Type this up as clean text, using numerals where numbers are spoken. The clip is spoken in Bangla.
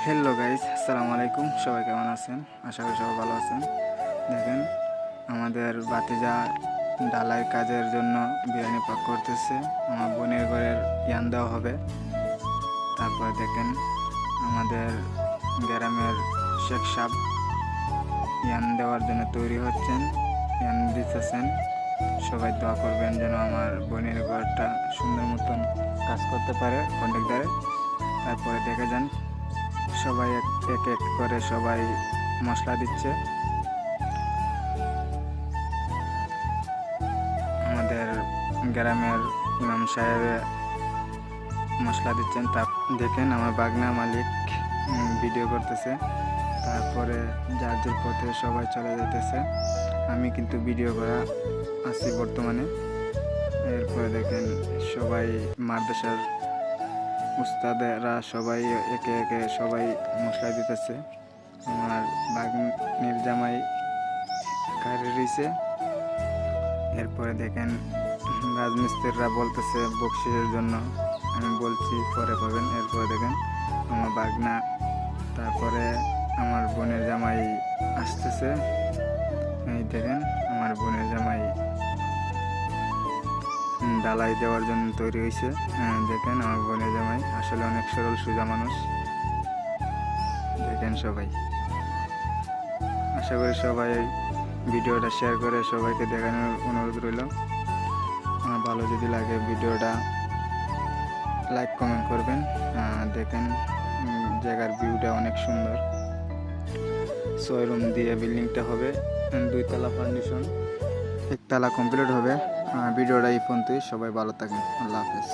হ্যালো গাইস, আসসালামু আলাইকুম। সবাই কেমন আছেন? আশা করি সবাই ভালো আছেন। দেখেন, আমাদের ভাতিজা ডালাই কাজের জন্য বিরিয়ানি পাক করতেছে। আমার বোনের ঘরের ইয়ান দেওয়া হবে। তারপরে দেখেন, আমাদের গ্রামের শেখ সাহেব ইয়ান দেওয়ার জন্য তৈরি হচ্ছেন, ইয়ান দিতেছেন। সবাই দোয়া করবেন যেন আমার বোনের ঘরটা সুন্দর মতন কাজ করতে পারে কন্ট্রাক্টরে। তারপরে দেখে যান, সবাই এক এক করে সবাই মশলা দিচ্ছে। আমাদের গ্রামের ইমাম সাহেব মশলা দিচ্ছেন। তা দেখেন, আমার বাগনা মালিক ভিডিও করতেছে। তারপরে যার যার পথে সবাই চলে যেতেছে। আমি কিন্তু ভিডিও করা আছি বর্তমানে। এরপরে দেখেন, সবাই মাদ্রাসার উস্তাদেরা সবাই একে একে সবাই মশলা দিতেছে। আমার বাগনির জামাই কারি রয়েছে। এরপরে দেখেন, রাজমিস্ত্রিরা বলতেছে বকশিসের জন্য। আমি বলছি পরে পাবেন। এরপরে দেখেন, আমার বাগনা, তারপরে আমার বোনের জামাই আসতেছে। এই দেখেন, আমার বোনের জামাই ডালাই দেওয়ার জন্য তৈরি হয়েছে। দেখেন, আমার বোনের জামাই আসলে অনেক সরল সোজা মানুষ। দেখেন সবাই, আশা করি সবাই ভিডিওটা শেয়ার করে সবাইকে দেখানোর অনুরোধ রইল। ভালো যদি লাগে ভিডিওটা লাইক কমেন্ট করবেন। দেখেন, জায়গার ভিউটা অনেক সুন্দর। 6 রুম দিয়ে বিল্ডিংটা হবে, 2 তলা ফাউন্ডেশন, 1 তলা কমপ্লিট হবে। ভিডিওটা এই পর্যন্তই। সবাই ভালো থাকেন। আল্লাহ হাফেজ।